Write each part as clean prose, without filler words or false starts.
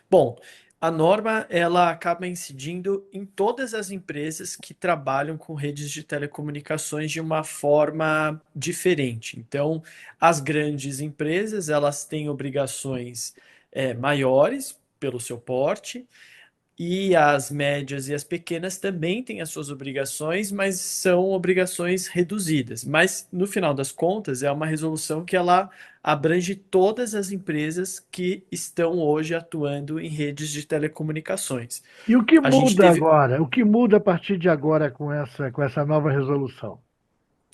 Bom, a norma ela acaba incidindo em todas as empresas que trabalham com redes de telecomunicações de uma forma diferente. Então, as grandes empresas elas têm obrigações maiores pelo seu porte, e as médias e as pequenas também têm as suas obrigações, mas são obrigações reduzidas. Mas, no final das contas, é uma resolução que ela abrange todas as empresas que estão hoje atuando em redes de telecomunicações. E o que A gente muda teve. agora? O que muda a partir de agora com essa nova resolução?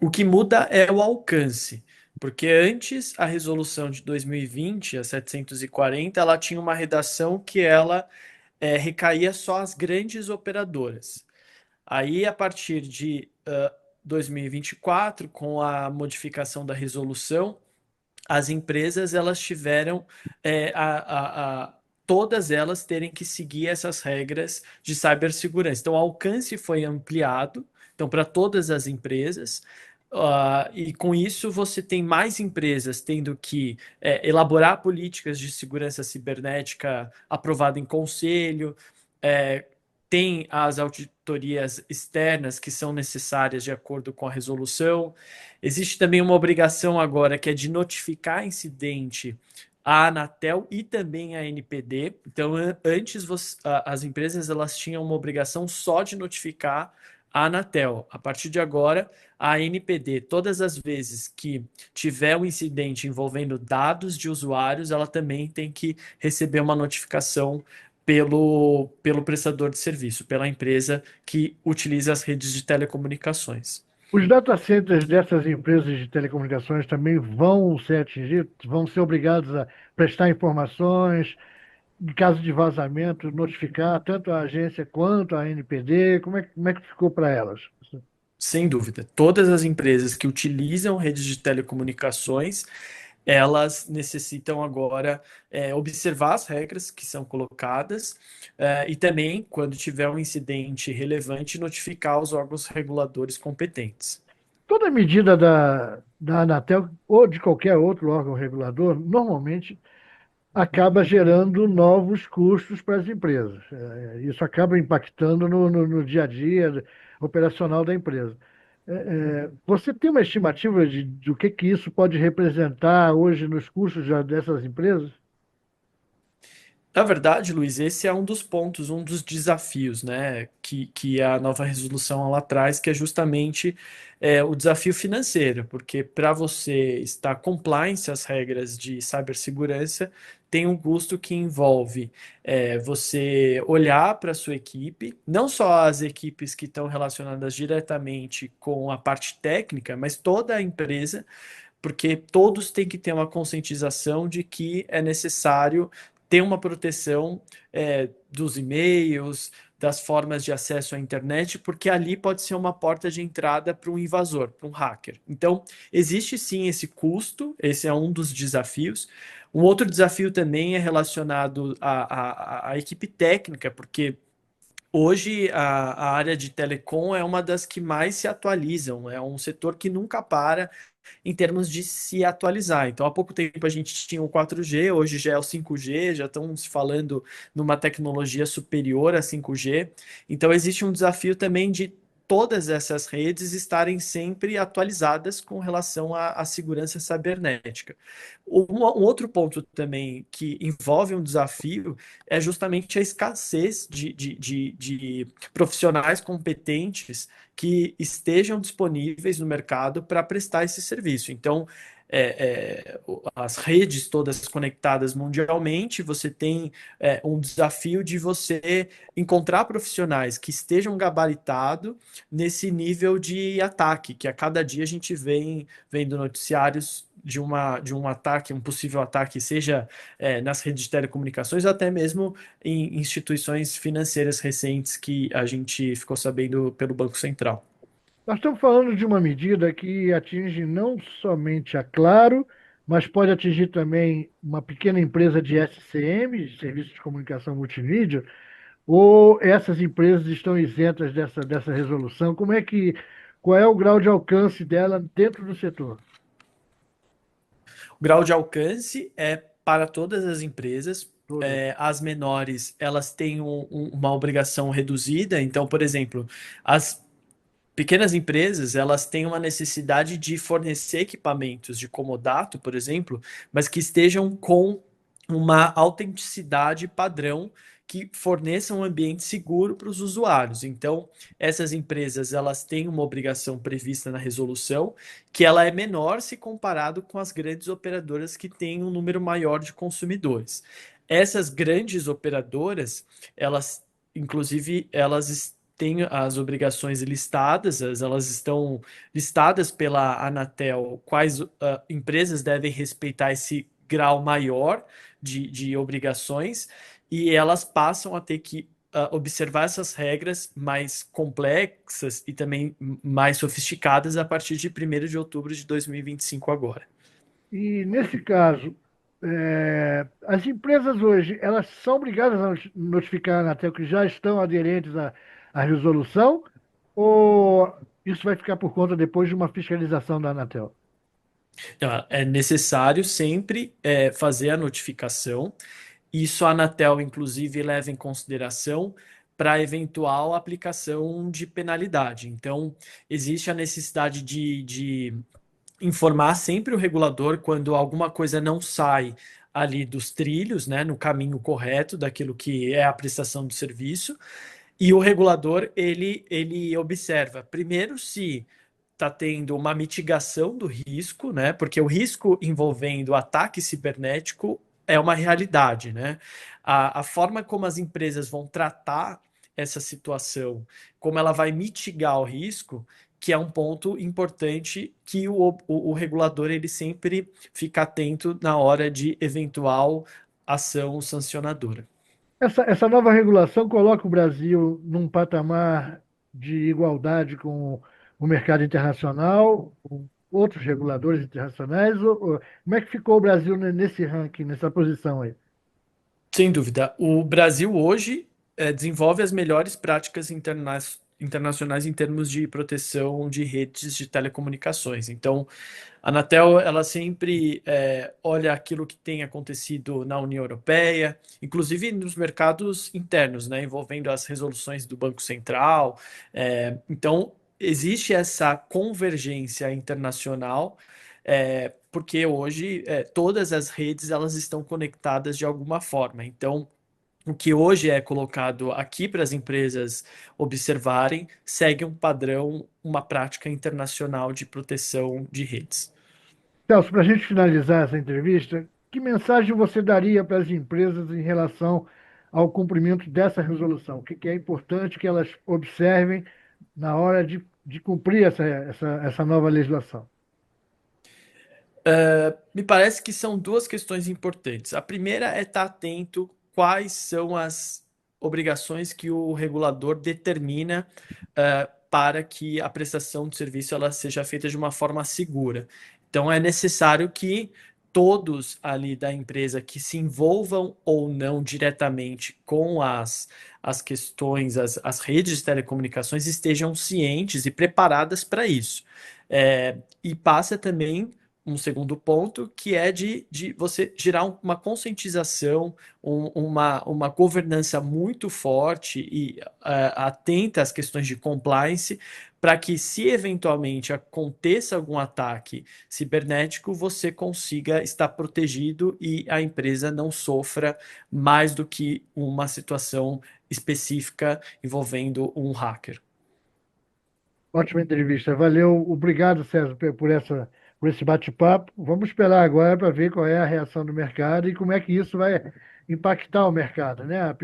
O que muda é o alcance. Porque antes, a resolução de 2020, a 740, ela tinha uma redação que ela recaía só às grandes operadoras. Aí, a partir de 2024, com a modificação da resolução, as empresas elas tiveram todas elas terem que seguir essas regras de cibersegurança. Então, o alcance foi ampliado, então para todas as empresas. E com isso você tem mais empresas tendo que elaborar políticas de segurança cibernética aprovada em conselho, é, tem as auditorias externas que são necessárias de acordo com a resolução. Existe também uma obrigação agora que é de notificar incidente à Anatel e também à NPD. Então, antes as empresas elas tinham uma obrigação só de notificar a Anatel. A partir de agora, a NPD, todas as vezes que tiver um incidente envolvendo dados de usuários, ela também tem que receber uma notificação pelo prestador de serviço, pela empresa que utiliza as redes de telecomunicações. Os data centers dessas empresas de telecomunicações também vão ser atingidos, vão ser obrigados a prestar informações, em caso de vazamento, notificar tanto a agência quanto a NPD. Como é que ficou para elas? Sem dúvida, todas as empresas que utilizam redes de telecomunicações, elas necessitam agora observar as regras que são colocadas e também, quando tiver um incidente relevante, notificar os órgãos reguladores competentes. Toda medida da Anatel ou de qualquer outro órgão regulador, normalmente acaba gerando novos custos para as empresas. Isso acaba impactando no dia a dia operacional da empresa. Você tem uma estimativa do que isso pode representar hoje nos custos dessas empresas? Na verdade, Luiz, esse é um dos pontos, um dos desafios, né, que a nova resolução ela traz, que é justamente o desafio financeiro, porque para você estar compliance às regras de cibersegurança, tem um custo que envolve você olhar para a sua equipe, não só as equipes que estão relacionadas diretamente com a parte técnica, mas toda a empresa, porque todos têm que ter uma conscientização de que é necessário ter uma proteção dos e-mails, das formas de acesso à internet, porque ali pode ser uma porta de entrada para um invasor, para um hacker. Então, existe sim esse custo, esse é um dos desafios. Um outro desafio também é relacionado à equipe técnica, porque hoje a área de telecom é uma das que mais se atualizam, é um setor que nunca para em termos de se atualizar. Então, há pouco tempo a gente tinha o 4G, hoje já é o 5G, já estão se falando numa tecnologia superior a 5G. Então, existe um desafio também de todas essas redes estarem sempre atualizadas com relação à segurança cibernética. Um outro ponto também que envolve um desafio é justamente a escassez de profissionais competentes que estejam disponíveis no mercado para prestar esse serviço. Então, as redes todas conectadas mundialmente, você tem um desafio de você encontrar profissionais que estejam gabaritados nesse nível de ataque, que a cada dia a gente vem vendo noticiários de um ataque, um possível ataque, seja nas redes de telecomunicações, ou até mesmo em instituições financeiras recentes que a gente ficou sabendo pelo Banco Central. Nós estamos falando de uma medida que atinge não somente a Claro, mas pode atingir também uma pequena empresa de SCM, de Serviço de Comunicação Multimídia, ou essas empresas estão isentas dessa resolução? Qual é o grau de alcance dela dentro do setor? O grau de alcance é para todas as empresas, todas. as menores, elas têm uma obrigação reduzida. Então, por exemplo, as pequenas empresas, elas têm uma necessidade de fornecer equipamentos de comodato, por exemplo, mas que estejam com uma autenticidade padrão que forneça um ambiente seguro para os usuários. Então, essas empresas, elas têm uma obrigação prevista na resolução, que ela é menor se comparado com as grandes operadoras que têm um número maior de consumidores. Essas grandes operadoras, elas, inclusive, elas têm as obrigações listadas, elas estão listadas pela Anatel, quais empresas devem respeitar esse grau maior de obrigações, e elas passam a ter que observar essas regras mais complexas e também mais sofisticadas a partir de 1º de outubro de 2025 agora. E nesse caso, as empresas hoje, elas são obrigadas a notificar a Anatel que já estão aderentes à resolução, ou isso vai ficar por conta depois de uma fiscalização da Anatel? Então, é necessário sempre fazer a notificação. Isso a Anatel, inclusive, leva em consideração para eventual aplicação de penalidade. Então, existe a necessidade de informar sempre o regulador quando alguma coisa não sai ali dos trilhos, né, no caminho correto daquilo que é a prestação do serviço. E o regulador, ele observa, primeiro, se está tendo uma mitigação do risco, né? Porque o risco envolvendo ataque cibernético é uma realidade, né? A forma como as empresas vão tratar essa situação, como ela vai mitigar o risco, que é um ponto importante que o regulador ele sempre fica atento na hora de eventual ação sancionadora. Essa nova regulação coloca o Brasil num patamar de igualdade com o mercado internacional, com outros reguladores internacionais, como é que ficou o Brasil nesse ranking, nessa posição aí? Sem dúvida. O Brasil hoje desenvolve as melhores práticas internacionais em termos de proteção de redes de telecomunicações. Então, a Anatel, ela sempre olha aquilo que tem acontecido na União Europeia, inclusive nos mercados internos, né, envolvendo as resoluções do Banco Central. Então, existe essa convergência internacional, porque hoje todas as redes elas estão conectadas de alguma forma. Então, o que hoje é colocado aqui para as empresas observarem segue um padrão, uma prática internacional de proteção de redes. Celso, para a gente finalizar essa entrevista, que mensagem você daria para as empresas em relação ao cumprimento dessa resolução? O que é importante que elas observem na hora de cumprir essa nova legislação? Me parece que são duas questões importantes. A primeira é estar atento quais são as obrigações que o regulador determina, para que a prestação de serviço ela seja feita de uma forma segura. Então, é necessário que todos ali da empresa que se envolvam ou não diretamente com as questões, as redes de telecomunicações estejam cientes e preparadas para isso. E passa também um segundo ponto, que é de você gerar uma conscientização, uma governança muito forte e atenta às questões de compliance, para que, se eventualmente aconteça algum ataque cibernético, você consiga estar protegido e a empresa não sofra mais do que uma situação específica envolvendo um hacker. Ótima entrevista. Valeu. Obrigado, César, por esse bate-papo. Vamos esperar agora para ver qual é a reação do mercado e como é que isso vai impactar o mercado, né?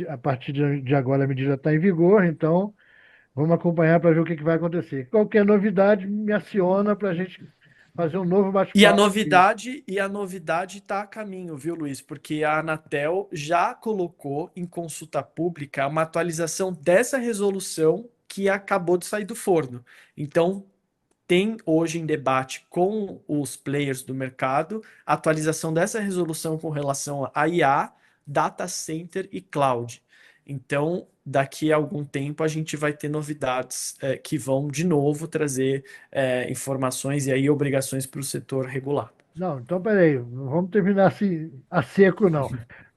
A partir de agora a medida está em vigor, então vamos acompanhar para ver o que vai acontecer. Qualquer novidade, me aciona para a gente fazer um novo bate-papo aqui. E a novidade está a caminho, viu, Luiz? Porque a Anatel já colocou em consulta pública uma atualização dessa resolução que acabou de sair do forno. Então, tem hoje em debate com os players do mercado a atualização dessa resolução com relação a IA, data center e cloud. Então, daqui a algum tempo, a gente vai ter novidades que vão de novo trazer informações e aí obrigações para o setor regulado. Não, então peraí, não vamos terminar assim a seco, não.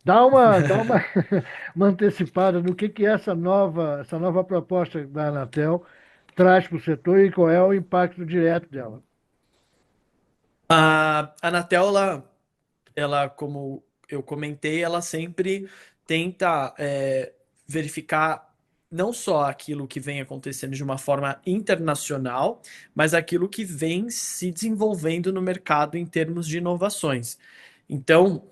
Dá uma, uma antecipada no que essa nova proposta da Anatel traz para o setor e qual é o impacto direto dela. A Anatel, ela, como eu comentei, ela sempre tenta verificar não só aquilo que vem acontecendo de uma forma internacional, mas aquilo que vem se desenvolvendo no mercado em termos de inovações. Então,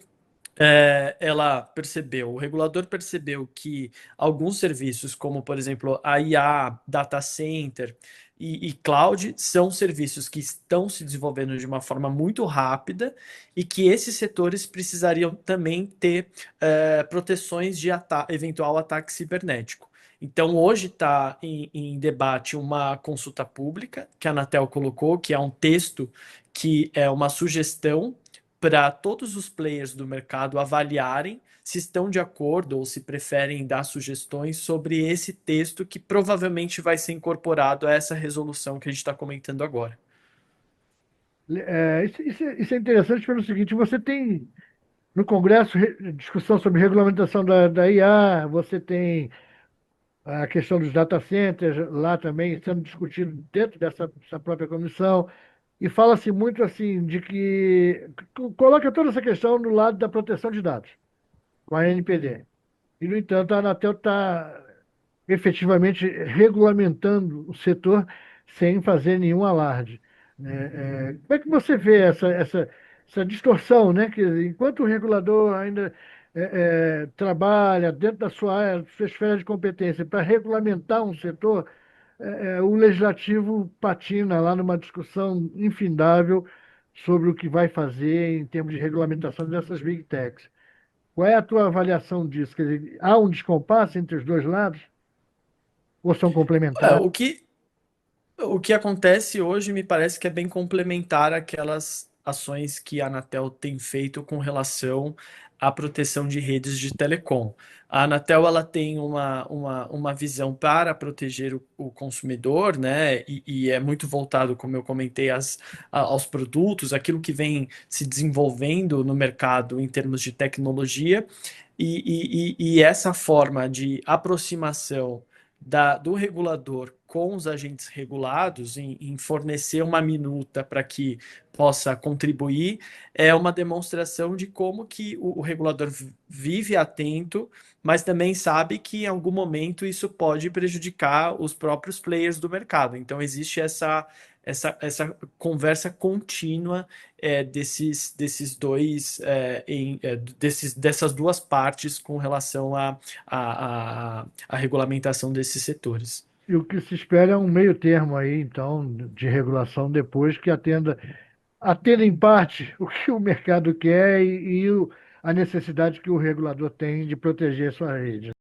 ela percebeu, o regulador percebeu que alguns serviços, como por exemplo a IA, data center e cloud, são serviços que estão se desenvolvendo de uma forma muito rápida e que esses setores precisariam também ter proteções de eventual ataque cibernético. Então, hoje está em debate uma consulta pública que a Anatel colocou, que é um texto que é uma sugestão para todos os players do mercado avaliarem se estão de acordo ou se preferem dar sugestões sobre esse texto que provavelmente vai ser incorporado a essa resolução que a gente está comentando agora. Isso é interessante pelo seguinte: você tem no Congresso discussão sobre regulamentação da IA, você tem a questão dos data centers lá também sendo discutido dentro dessa própria comissão. E fala-se muito assim de que coloca toda essa questão no lado da proteção de dados, com a NPD. E, no entanto, a Anatel está efetivamente regulamentando o setor sem fazer nenhum alarde, né? Como é que você vê essa distorção, né? Que enquanto o regulador ainda trabalha dentro da sua esfera de competência para regulamentar um setor, o legislativo patina lá numa discussão infindável sobre o que vai fazer em termos de regulamentação dessas big techs. Qual é a tua avaliação disso? Quer dizer, há um descompasso entre os dois lados? Ou são É, complementares? o que acontece hoje me parece que é bem complementar aquelas ações que a Anatel tem feito com relação à proteção de redes de telecom. A Anatel ela tem uma visão para proteger o consumidor, né? E é muito voltado, como eu comentei, aos produtos, aquilo que vem se desenvolvendo no mercado em termos de tecnologia, e essa forma de aproximação do regulador com os agentes regulados em fornecer uma minuta para que possa contribuir é uma demonstração de como que o regulador vive atento, mas também sabe que em algum momento isso pode prejudicar os próprios players do mercado. Então existe essa conversa contínua desses dois dessas duas partes com relação à regulamentação desses setores. E o que se espera é um meio termo aí, então, de regulação depois que atenda em parte o que o mercado quer a necessidade que o regulador tem de proteger sua rede.